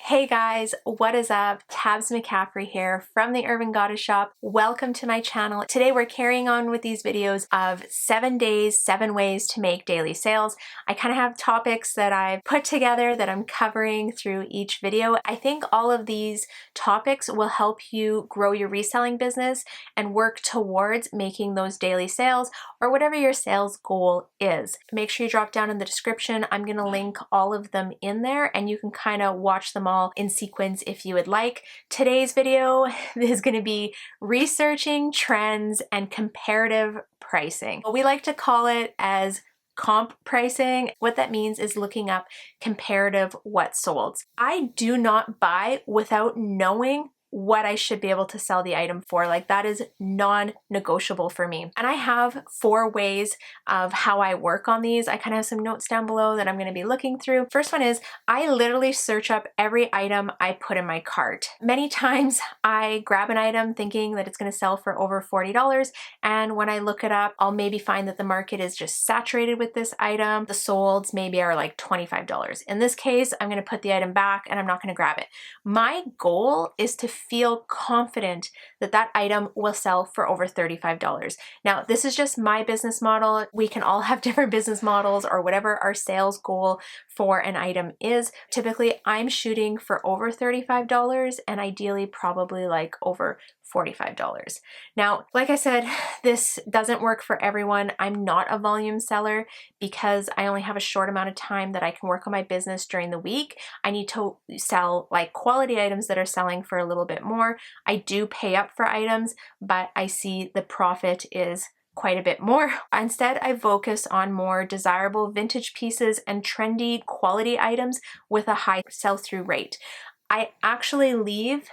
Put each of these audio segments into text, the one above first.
Hey guys, what is up? Tabs McCaffrey here from the Urban Goddess Shop. Welcome to my channel. Today we're carrying on with these videos of 7 days, 7 ways to make daily sales. I kind of have topics that I've put together that I'm covering through each video. I think all of these topics will help you grow your reselling business and work towards making those daily sales or whatever your sales goal is. Make sure you drop down in the description. I'm going to link all of them in there and you can kind of watch them all in sequence if you would like. Today's video is going to be researching trends and comparative pricing. We like to call it as comp pricing. What that means is looking up comparative what sold. I do not buy without knowing what I should be able to sell the item for. Like, that is non-negotiable for me. And I have 4 ways of how I work on these. I kind of have some notes down below that I'm going to be looking through. First one is I literally search up every item I put in my cart. Many times I grab an item thinking that it's going to sell for over $40, and when I look it up, I'll maybe find that the market is just saturated with this item. The solds maybe are like $25. In this case, I'm going to put the item back and I'm not going to grab it. My goal is to feel confident that that item will sell for over $35. Now, this is just my business model. We can all have different business models or whatever our sales goal for an item is. Typically, I'm shooting for over $35 and ideally probably like over $45. Now, like I said, this doesn't work for everyone. I'm not a volume seller because I only have a short amount of time that I can work on my business during the week. I need to sell like quality items that are selling for a little bit more. I do pay up for items, but I see the profit is quite a bit more. Instead, I focus on more desirable vintage pieces and trendy quality items with a high sell-through rate. I actually leave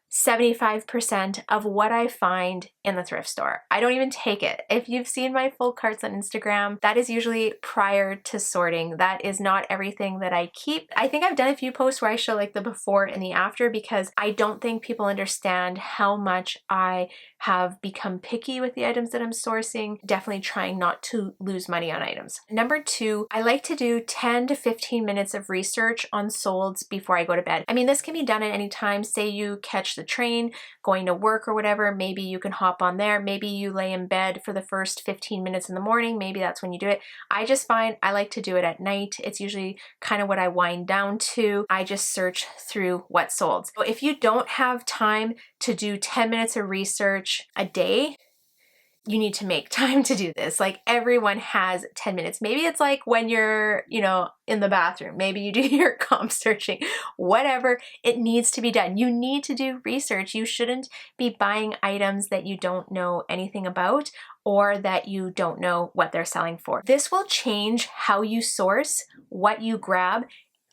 75% of what I find in the thrift store. I don't even take it. If you've seen my full carts on Instagram, that is usually prior to sorting. That is not everything that I keep. I think I've done a few posts where I show like the before and the after because I don't think people understand how much I have become picky with the items that I'm sourcing, definitely trying not to lose money on items. Number 2, I like to do 10 to 15 minutes of research on solds before I go to bed. I mean, this can be done at any time. Say you catch the train going to work or whatever, maybe you can hop on there. Maybe you lay in bed for the first 15 minutes in the morning. Maybe that's when you do it. I just find I like to do it at night. It's usually kind of what I wind down to. I just search through what sold. So if you don't have time to do 10 minutes of research a day, you need to make time to do this. Like, everyone has 10 minutes. Maybe it's like when you're, in the bathroom. Maybe you do your comp searching, whatever. It needs to be done. You need to do research. You shouldn't be buying items that you don't know anything about or that you don't know what they're selling for. This will change how you source, what you grab,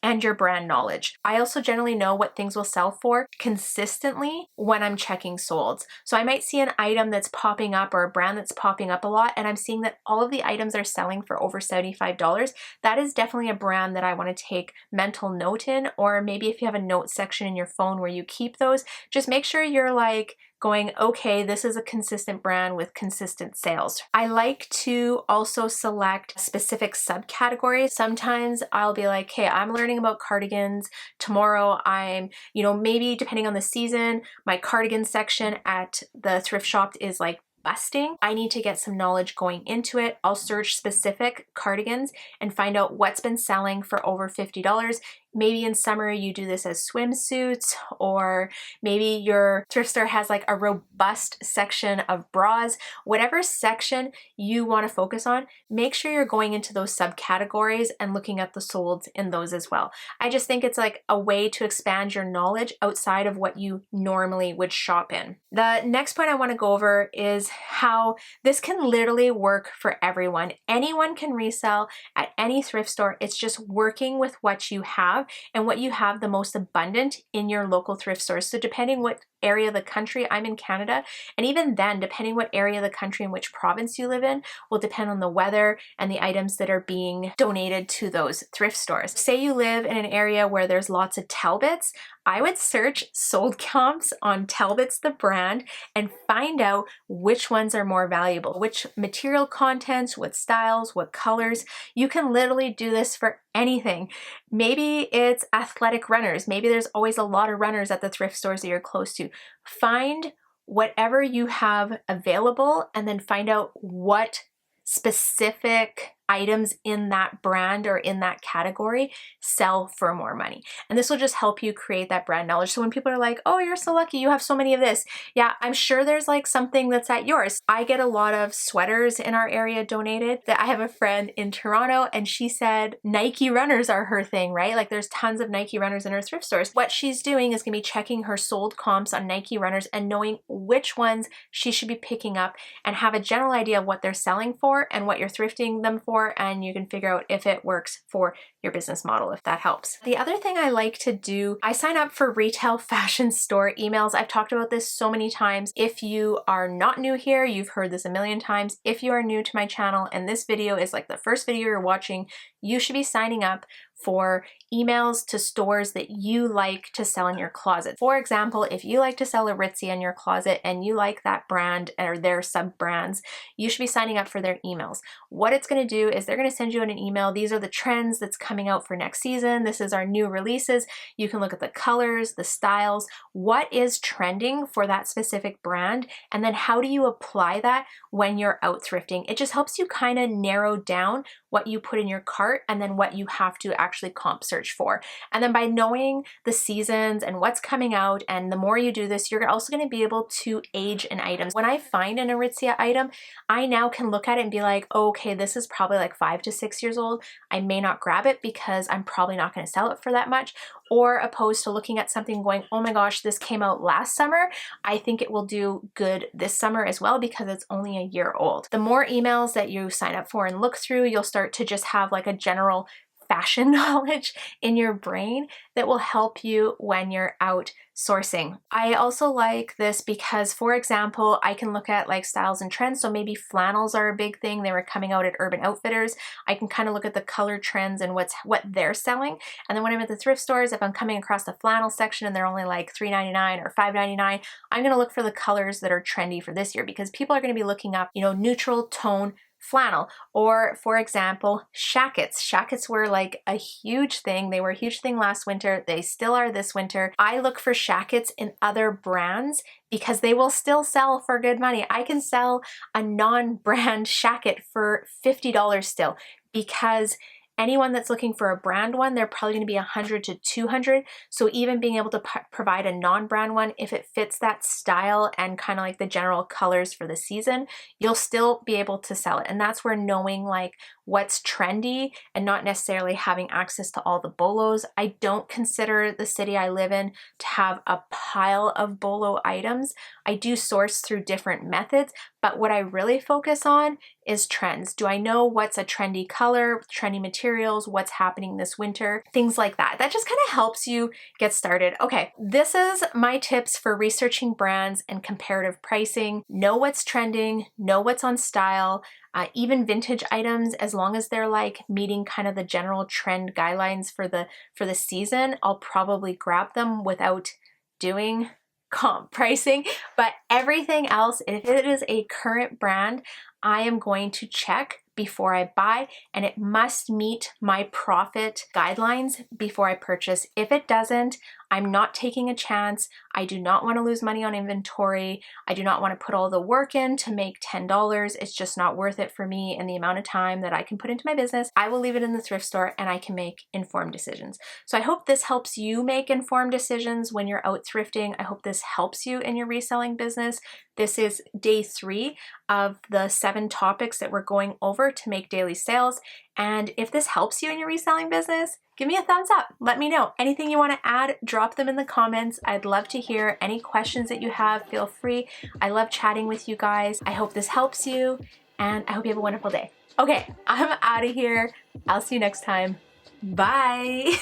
and your brand knowledge. I also generally know what things will sell for consistently when I'm checking solds. So I might see an item that's popping up or a brand that's popping up a lot, and I'm seeing that all of the items are selling for over $75. That is definitely a brand that I want to take mental note in, or maybe if you have a note section in your phone where you keep those, just make sure you're like going, okay, this is a consistent brand with consistent sales. I like to also select specific subcategories. Sometimes I'll be like, hey, I'm learning about cardigans. Tomorrow I'm, maybe depending on the season, my cardigan section at the thrift shop is like busting. I need to get some knowledge going into it. I'll search specific cardigans and find out what's been selling for over $50. Maybe in summer you do this as swimsuits, or maybe your thrift store has like a robust section of bras. Whatever section you want to focus on, make sure you're going into those subcategories and looking at the solds in those as well. I just think it's like a way to expand your knowledge outside of what you normally would shop in. The next point I want to go over is how this can literally work for everyone. Anyone can resell at any thrift store. It's just working with what you have and what you have the most abundant in your local thrift stores. So depending what area of the country, I'm in Canada, and even then, depending what area of the country and which province you live in, will depend on the weather and the items that are being donated to those thrift stores. Say you live in an area where there's lots of Talbots, I would search sold comps on Talbots, the brand, and find out which ones are more valuable, which material contents, what styles, what colors. You can literally do this for anything. Maybe it's athletic runners. Maybe there's always a lot of runners at the thrift stores that you're close to. Find whatever you have available and then find out what specific items in that brand or in that category sell for more money. And this will just help you create that brand knowledge. So when people are like, oh, you're so lucky, you have so many of this. Yeah, I'm sure there's like something that's at yours. I get a lot of sweaters in our area donated. That I have a friend in Toronto and she said Nike runners are her thing, right? Like there's tons of Nike runners in her thrift stores. What she's doing is gonna be checking her sold comps on Nike runners and knowing which ones she should be picking up and have a general idea of what they're selling for and what you're thrifting them for, and you can figure out if it works for your business model, if that helps. The other thing I like to do, I sign up for retail fashion store emails. I've talked about this so many times. If you are not new here, you've heard this a million times. If you are new to my channel and this video is like the first video you're watching, you should be signing up for emails to stores that you like to sell in your closet. For example, if you like to sell Aritzia in your closet and you like that brand or their sub brands, you should be signing up for their emails. What it's going to do is they're going to send you an email. These are the trends that's coming out for next season. This is our new releases. You can look at the colors, the styles, what is trending for that specific brand, and then how do you apply that when you're out thrifting. It just helps you kind of narrow down what you put in your cart and then what you have to actually comp search for. And then by knowing the seasons and what's coming out, and the more you do this, you're also going to be able to age an item. When I find an Aritzia item, I now can look at it and be like, oh, okay, this is probably like 5 to 6 years old. I may not grab it because I'm probably not going to sell it for that much. Or opposed to looking at something going, oh my gosh, this came out last summer. I think it will do good this summer as well because it's only a year old. The more emails that you sign up for and look through, you'll start to just have like a general fashion knowledge in your brain that will help you when you're out sourcing. I also like this because, for example, I can look at like styles and trends. So maybe flannels are a big thing. They were coming out at Urban Outfitters. I can kind of look at the color trends and what they're selling. And then when I'm at the thrift stores, if I'm coming across the flannel section and they're only like $3.99 or $5.99, I'm going to look for the colors that are trendy for this year because people are going to be looking up, neutral tone flannel. Or for example, shackets. Shackets were like a huge thing. They were a huge thing last winter. They still are this winter. I look for shackets in other brands because they will still sell for good money. I can sell a non-brand shacket for $50 still because anyone that's looking for a brand one, they're probably going to be $100 to $200. So even being able to provide a non-brand one, if it fits that style and kind of like the general colors for the season, you'll still be able to sell it. And that's where knowing like what's trendy and not necessarily having access to all the bolos. I don't consider the city I live in to have a pile of bolo items. I do source through different methods, but what I really focus on is trends. Do I know what's a trendy color, trendy materials, what's happening this winter, things like that. That just kind of helps you get started. Okay, this is my tips for researching brands and comparative pricing. Know what's trending, know what's on style. Even vintage items, as long as they're like meeting kind of the general trend guidelines for the season, I'll probably grab them without doing comp pricing. But everything else, if it is a current brand, I am going to check before I buy, and it must meet my profit guidelines before I purchase. If it doesn't, I'm not taking a chance. I do not want to lose money on inventory. I do not want to put all the work in to make $10. It's just not worth it for me and the amount of time that I can put into my business. I will leave it in the thrift store and I can make informed decisions. So I hope this helps you make informed decisions when you're out thrifting. I hope this helps you in your reselling business. This is day 3 of the 7 topics that we're going over to make daily sales. And if this helps you in your reselling business, give me a thumbs up. Let me know. Anything you want to add, drop them in the comments. I'd love to hear any questions that you have. Feel free. I love chatting with you guys. I hope this helps you, and I hope you have a wonderful day. Okay, I'm out of here. I'll see you next time. Bye.